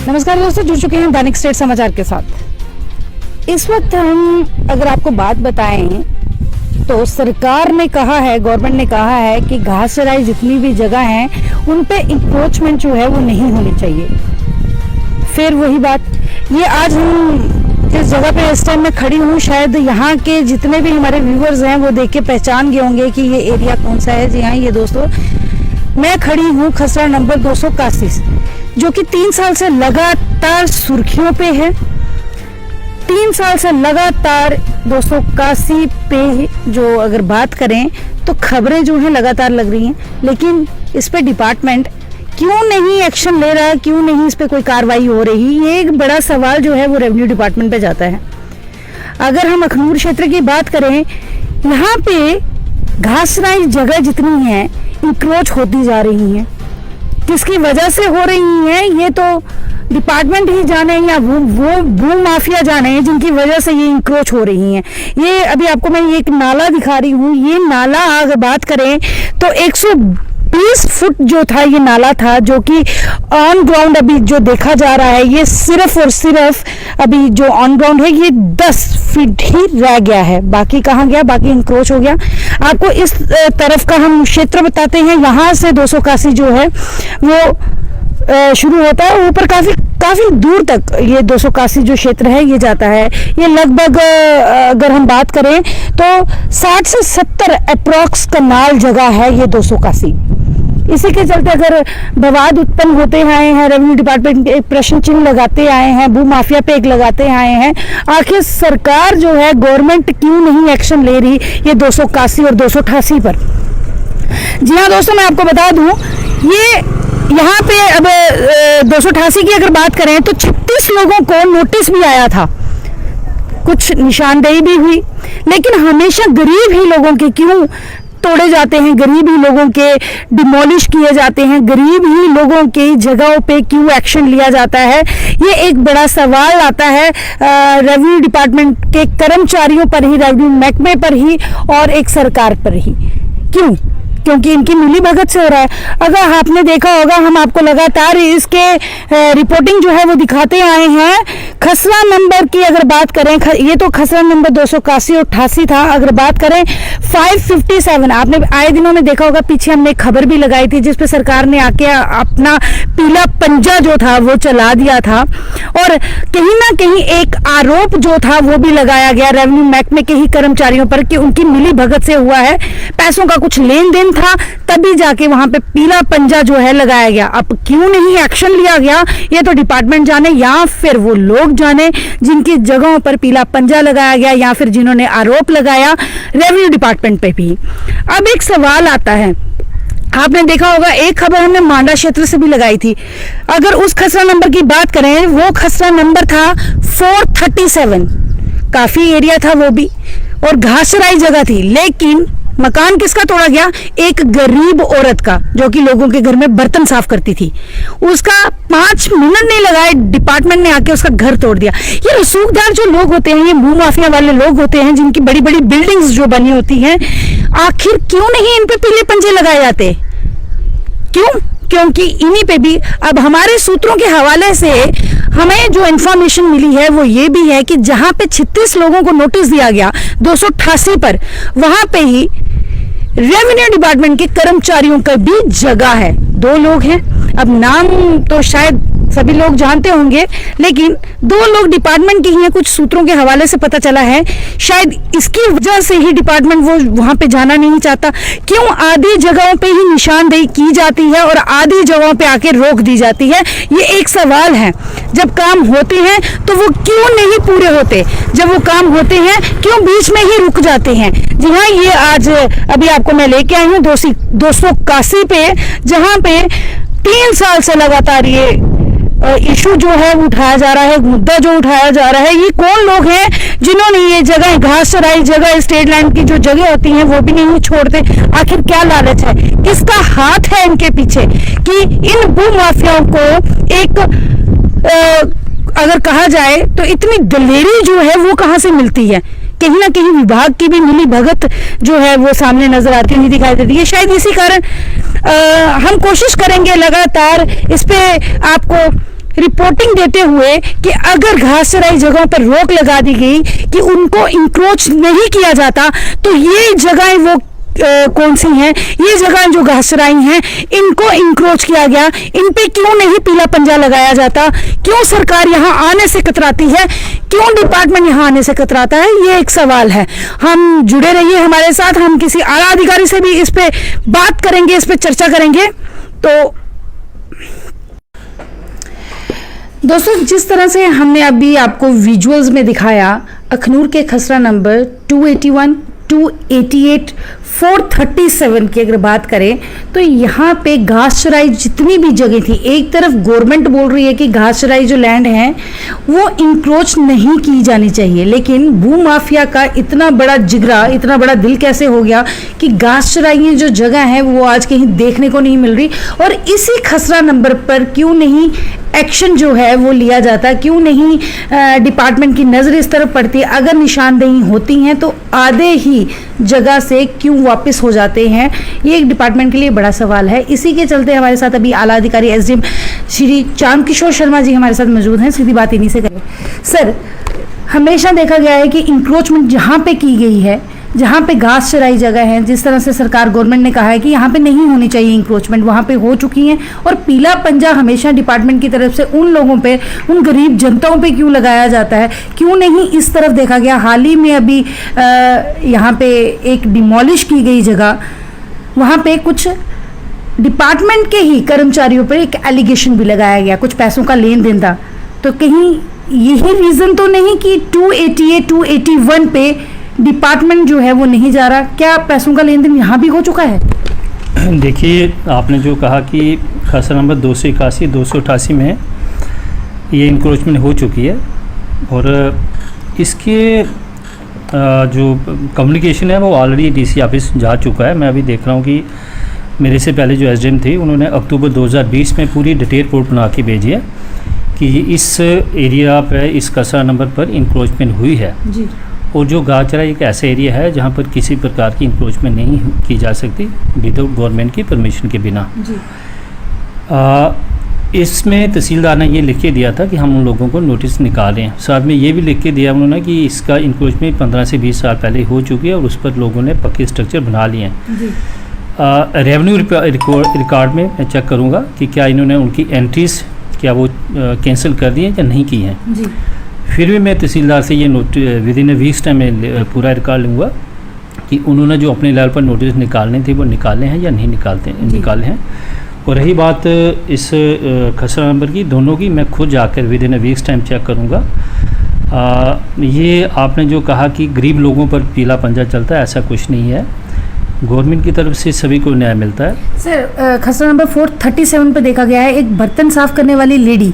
नमस्कार दोस्तों, जुड़ चुके हैं दैनिक स्टेट समाचार के साथ। इस वक्त हम अगर आपको बात बताएं तो सरकार ने कहा है, गवर्नमेंट ने कहा है कि घास चराई जितनी भी जगह हैं उन पे इंक्रोचमेंट जो है वो नहीं होनी चाहिए। फिर वही बात, ये आज हम जिस जगह पे इस टाइम मैं खड़ी हूँ, शायद यहाँ के जितने भी हमारे व्यूअर्स हैं वो देख के पहचान गए होंगे कि ये एरिया कौन सा है। जी हाँ, ये दोस्तों मैं खड़ी हूँ खसरा नंबर 281, जो कि 3 साल से लगातार सुर्खियों पे है। 3 साल से लगातार 281 पे जो अगर बात करें तो खबरें जो हैं लगातार लग रही हैं, लेकिन इस पे डिपार्टमेंट क्यों नहीं एक्शन ले रहा है, क्यों नहीं इस पे कोई कार्रवाई हो रही, ये एक बड़ा सवाल जो है वो रेवेन्यू डिपार्टमेंट पे जाता है। अगर हम अखनूर क्षेत्र की बात करें, यहाँ पे घासराई जगह जितनी है इंक्रोच होती जा रही हैं। किसकी वजह से हो रही हैं ये तो डिपार्टमेंट ही जाने या वो भू माफिया जाने जिनकी वजह से ये इंक्रोच हो रही हैं। ये अभी आपको मैं एक नाला दिखा रही हूँ। ये नाला अगर बात करें तो 120 फुट जो था ये नाला था, जो कि ऑन ग्राउंड अभी जो देखा जा रहा है ये सिर्फ और सिर्फ अभी जो ऑन ग्राउंड है ये 10 फीट ही रह गया है। बाकी कहाँ गया, बाकी इंक्रोच हो गया। आपको इस तरफ का हम क्षेत्र बताते हैं। यहाँ से 281 जो है वो शुरू होता है, ऊपर काफी दूर तक ये 281 जो क्षेत्र है ये जाता है। ये लगभग अगर हम बात करें तो 60 से 70 अप्रॉक्स कनाल जगह है ये 281। इसी के चलते अगर विवाद उत्पन्न होते आए हैं, रेवेन्यू डिपार्टमेंट एक प्रश्न चिन्ह लगाते आए हैं, भू माफिया पे एक लगाते आए हैं, आखिर सरकार जो है गवर्नमेंट क्यों नहीं एक्शन ले रही ये 281 और 288 पर। जी हाँ दोस्तों, मैं आपको बता दूं, ये यहाँ पे अब 288 की अगर बात करें तो 36 लोगों को नोटिस भी आया था, कुछ निशानदेही भी हुई, लेकिन हमेशा गरीब ही लोगों के क्यों तोड़े जाते हैं, गरीब ही लोगों के डिमोलिश किए जाते हैं, गरीब ही लोगों की जगहों पे क्यों एक्शन लिया जाता है। ये एक बड़ा सवाल आता है रेवेन्यू डिपार्टमेंट के कर्मचारियों पर ही, रेवेन्यू महकमे पर ही और एक सरकार पर ही। क्यों? क्योंकि इनकी मिली भगत से हो रहा है। अगर आपने देखा होगा, हम आपको लगातार इसके रिपोर्टिंग जो है वो दिखाते आए हैं। खसरा नंबर की अगर बात करें, ये तो खसरा नंबर 281 और 88 था। अगर बात करें 557, आपने आए दिनों में देखा होगा, पीछे हमने एक खबर भी लगाई थी जिसपे सरकार ने आके अपना पीला पंजा जो था वो चला दिया था, और कहीं ना कहीं एक आरोप जो था वो भी लगाया गया रेवेन्यू महकमे के ही कर्मचारियों पर कि उनकी मिली भगत से हुआ है, पैसों का कुछ लेन देन था, तभी जाके वहां पे पीला पंजा जो है लगाया गया। अब क्यों नहीं एक्शन लिया गया ये तो डिपार्टमेंट जाने, या फिर वो लोग जाने जिनकी जगहों पर पीला पंजा लगाया गया, या फिर जिन्होंने आरोप लगाया रेवेन्यू डिपार्टमेंट पे भी। अब एक सवाल आता है, आपने देखा होगा एक खबर हमने मांडा क्षेत्र से भी लगाई थी। अगर उस खसरा नंबर की बात करें, वो खसरा नंबर था 437, काफी एरिया था वो भी, और घासराई जगह थी, लेकिन मकान किसका तोड़ा गया? एक गरीब औरत का, जो कि लोगों के घर में बर्तन साफ करती थी। उसका 5 मिनट नहीं लगाए, डिपार्टमेंट ने आके उसका घर तोड़ दिया। ये रसूखदार जो लोग होते हैं, ये भू माफिया वाले लोग होते हैं जिनकी बड़ी बड़ी बिल्डिंग्स जो बनी होती हैं, आखिर क्यों नहीं इन पे पीले पंजे लगाए जाते? क्यों? क्योंकि इन्हीं पे भी अब हमारे सूत्रों के हवाले से हमें जो इंफॉर्मेशन मिली है वो ये भी है कि जहां पे 36 लोगों को नोटिस दिया गया 288 पर, वहां पे ही रेवेन्यू डिपार्टमेंट के कर्मचारियों का भी जगह है। 2 लोग हैं, अब नाम तो शायद सभी लोग जानते होंगे, लेकिन 2 लोग डिपार्टमेंट के ही हैं। कुछ सूत्रों के हवाले से पता चला है शायद इसकी वजह से ही डिपार्टमेंट वो वहां पे जाना नहीं चाहता। क्यों आधी जगहों पे ही निशानदेही की जाती है और आधी जगहों पे आके रोक दी जाती है, ये एक सवाल है। जब काम होते हैं तो वो क्यों नहीं पूरे होते, जब वो काम होते हैं क्यों बीच में ही रुक जाते हैं। जी हाँ, ये आज अभी आपको मैं लेके आई हूँ 281 पे, जहाँ पे 3 साल से लगातार ये इशू जो है उठाया जा रहा है, मुद्दा जो उठाया जा रहा है। ये कौन लोग हैं जिन्होंने ये जगह, घास चराई जगह, स्टेट लैंड की जो जगह होती हैं वो भी नहीं छोड़ते? आखिर क्या लालच है, किसका हाथ है इनके पीछे कि इन भू माफियाओं को एक अगर कहा जाए तो इतनी दलेरी जो है वो कहाँ से मिलती है? कहीं ना कहीं विभाग की भी मिली भगत जो है वो सामने नजर आती नहीं दिखाई देती है। शायद इसी कारण हम कोशिश करेंगे लगातार इस पे आपको रिपोर्टिंग देते हुए कि अगर घास चराई जगहों पर रोक लगा दी गई कि उनको इंक्रोच नहीं किया जाता, तो ये जगहें वो कौन सी हैं, ये जगह जो घास चराई हैं इनको इंक्रोच किया गया, इन पे क्यों नहीं पीला पंजा लगाया जाता, क्यों सरकार यहाँ आने से कतराती है, क्यों डिपार्टमेंट यहाँ आने से कतराता है, ये एक सवाल है। हम जुड़े रहिए हमारे साथ, हम किसी आला अधिकारी से भी इस पे बात करेंगे, इस पे चर्चा करेंगे। तो दोस्तों, जिस तरह से हमने अभी आपको विजुअल्स में दिखाया, अखनूर के खसरा नंबर 281, 288, 437 की अगर बात करें तो यहाँ पे घास चराई जितनी भी जगह थी, एक तरफ गवर्नमेंट बोल रही है कि घास चराई जो लैंड है वो इंक्रोच नहीं की जानी चाहिए, लेकिन भू माफिया का इतना बड़ा जिगरा, इतना बड़ा दिल कैसे हो गया कि घास चराई जो जगह है वो आज कहीं देखने को नहीं मिल रही। और इसी खसरा नंबर पर क्यों नहीं एक्शन जो है वो लिया जाता, क्यों नहीं डिपार्टमेंट की नज़र इस तरफ पड़ती, अगर निशानदेही होती हैं तो आधे ही जगह से क्यों वापस हो जाते हैं, ये एक डिपार्टमेंट के लिए बड़ा सवाल है। इसी के चलते हमारे साथ अभी आला अधिकारी एसडीएम श्री चांद किशोर शर्मा जी हमारे साथ मौजूद हैं। सीधी बात इन्हीं से करें। सर, हमेशा देखा गया है कि इंक्रोचमेंट जहाँ पे की गई है, जहाँ पे घास चराई जगह है, जिस तरह से सरकार गवर्नमेंट ने कहा है कि यहाँ पे नहीं होनी चाहिए इंक्रोचमेंट, वहाँ पे हो चुकी हैं, और पीला पंजा हमेशा डिपार्टमेंट की तरफ से उन लोगों पे, उन गरीब जनताओं पे क्यों लगाया जाता है, क्यों नहीं इस तरफ देखा गया। हाल ही में अभी यहाँ पे एक डिमोलिश की गई जगह, वहाँ पे कुछ डिपार्टमेंट के ही कर्मचारियों पर एक एलिगेशन भी लगाया गया, कुछ पैसों का लेन देन था। तो कहीं यही रीज़न तो नहीं कि 288, 281 पे डिपार्टमेंट जो है वो नहीं जा रहा, क्या पैसों का लेन देन यहाँ भी हो चुका है? देखिए, आपने जो कहा कि खसरा नंबर 281, 288 में ये इंक्रोचमेंट हो चुकी है, और इसके जो कम्युनिकेशन है वो ऑलरेडी डीसी ऑफिस जा चुका है। मैं अभी देख रहा हूँ कि मेरे से पहले जो एसडीएम थे उन्होंने अक्टूबर 2020 में पूरी डिटेल रिपोर्ट बना के भेजी है कि इस एरिया पे, इस खसरा नंबर पर इंक्रोचमेंट हुई है जी। और जो घास चराई एक ऐसा एरिया है जहाँ पर किसी प्रकार की इंक्रोचमेंट नहीं की जा सकती विदाउट गवर्नमेंट की परमिशन के बिना जी। इसमें तहसीलदार ने ये लिख के दिया था कि हम उन लोगों को नोटिस निकालें, साथ में ये भी लिख के दिया उन्होंने कि इसका इंक्रोचमेंट 15 से 20 साल पहले हो चुकी है और उस पर लोगों ने पक्के स्ट्रक्चर बना लिए हैं। रेवेन्यू रिकॉर्ड में मैं चेक करूँगा कि क्या इन्होंने उनकी एंट्रीज क्या वो कैंसिल कर दी हैं या नहीं की हैं जी। फिर भी मैं तहसीलदार से ये note with in a week's time में पूरा रिकॉर्ड लूँगा कि उन्होंने जो अपने लेवल पर नोटिस निकालने थे वो निकाले हैं या नहीं निकाले हैं। और रही बात इस खसरा नंबर की, दोनों की मैं खुद जाकर within a week's time check करूँगा। ये आपने जो कहा कि गरीब लोगों पर पीला पंजा चलता है, ऐसा कुछ नहीं है, गवर्नमेंट की तरफ से सभी को न्याय मिलता है। सर, खसरा नंबर 437 पे देखा गया है एक बर्तन साफ करने वाली लेडी,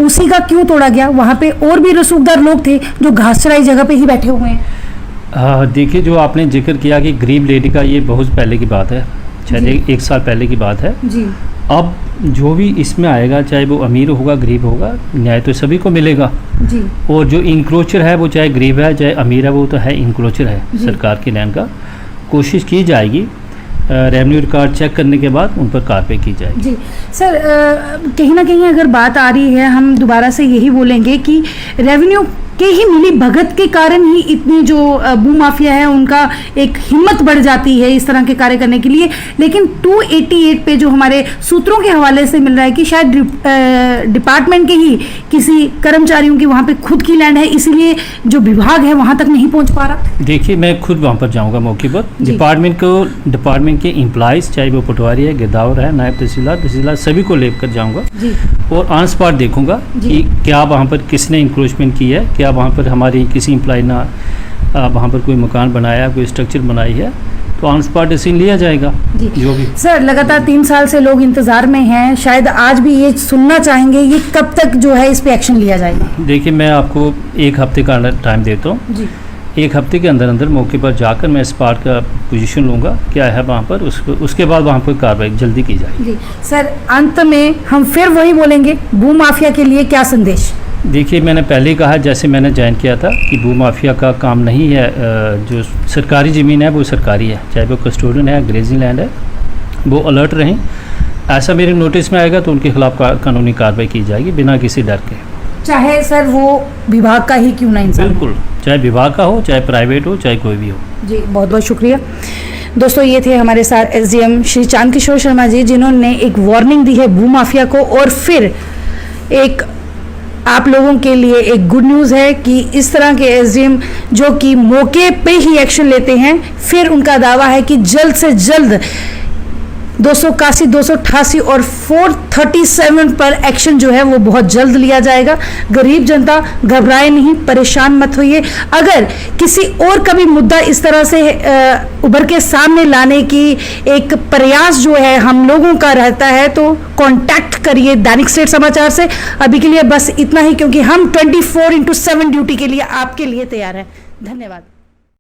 उसी का क्यों तोड़ा गया? वहाँ पे और भी रसूखदार लोग थे जो घास चराई जगह पे ही बैठे हुए हैं। देखिए, जो आपने जिक्र किया कि गरीब लेडी का, ये बहुत पहले की बात है, शायद एक साल पहले की बात है जी। अब जो भी इसमें आएगा, चाहे वो अमीर होगा गरीब होगा, न्याय तो सभी को मिलेगा जी। और जो इंक्रोचर है वो चाहे गरीब है चाहे अमीर है, वो तो है इंक्रोचर है सरकार की लैंड का। कोशिश की जाएगी रेवेन्यू रिकॉर्ड चेक करने के बाद उन पर कार्रवाई की जाएगी जी। सर, कहीं ना कहीं अगर बात आ रही है, हम दोबारा से यही बोलेंगे कि रेवेन्यू के ही मिली भगत के कारण ही इतनी जो भू माफिया है उनका एक हिम्मत बढ़ जाती है इस तरह के कार्य करने के लिए। लेकिन 288 पे जो हमारे सूत्रों के हवाले से मिल रहा है कि शायद डिपार्टमेंट के ही किसी कर्मचारियों की वहाँ पे खुद की लैंड है, इसीलिए जो विभाग है वहाँ तक नहीं पहुँच पा रहा। देखिए, मैं खुद वहाँ पर जाऊँगा मौके पर, डिपार्टमेंट के एम्प्लॉयज़, चाहे वो पटवारी है, गिरदावर है, नायब तहसीलदार सभी को लेकर जाऊँगा और ऑन स्पॉट देखूँगा कि क्या वहाँ पर किसने इंक्रोचमेंट की है, क्या वहाँ पर हमारी किसी एम्प्लॉय ना वहाँ पर कोई मकान बनाया, कोई स्ट्रक्चर बनाई है, तो ऑन स्पॉट डिसीजन लिया जाएगा जो भी। सर, लगातार 3 साल से लोग इंतजार में हैं, शायद आज भी ये सुनना चाहेंगे ये कब तक जो है इस पे एक्शन लिया जाएगा। देखिए, मैं आपको 1 हफ्ते का टाइम देता हूँ। 1 हफ्ते के अंदर अंदर मौके पर जाकर मैं स्पॉट का पोजीशन लूँगा क्या है वहाँ पर, उसके बाद वहाँ पर कार्रवाई जल्दी की जाएगी जी। सर, अंत में हम फिर वही बोलेंगे, भू माफिया के लिए क्या संदेश? देखिए, मैंने पहले ही कहा, जैसे मैंने ज्वाइन किया था, कि भू माफिया का काम नहीं है, जो सरकारी ज़मीन है वो सरकारी है, चाहे वो कस्टोडियन है, ग्रेजिंग लैंड है, वो अलर्ट रहें। ऐसा मेरे नोटिस में आएगा तो उनके खिलाफ कानूनी कार्रवाई की जाएगी बिना किसी डर के। चाहे सर वो विभाग का ही क्यों ना इंसान हो। बिल्कुल, चाहे विभाग का हो, चाहे प्राइवेट हो, चाहे कोई भी हो। जी बहुत बहुत शुक्रिया दोस्तों। ये थे हमारे साथ एसडीएम श्री चांद किशोर शर्मा जी, जिन्होंने एक वार्निंग दी है भूमाफिया को, और फिर एक आप लोगों के लिए एक गुड न्यूज़ है कि इस तरह के एसडीएम जो कि मौके पे ही एक्शन लेते हैं, फिर उनका दावा है कि जल्द से जल्द 281, 288 और 437 पर एक्शन जो है वो बहुत जल्द लिया जाएगा। गरीब जनता घबराए नहीं, परेशान मत होइए। अगर किसी और का भी मुद्दा इस तरह से उभर के सामने लाने की एक प्रयास जो है हम लोगों का रहता है तो कांटेक्ट करिए दैनिक स्टेट समाचार से। अभी के लिए बस इतना ही, क्योंकि हम 24/7 ड्यूटी के लिए आपके लिए तैयार हैं। धन्यवाद।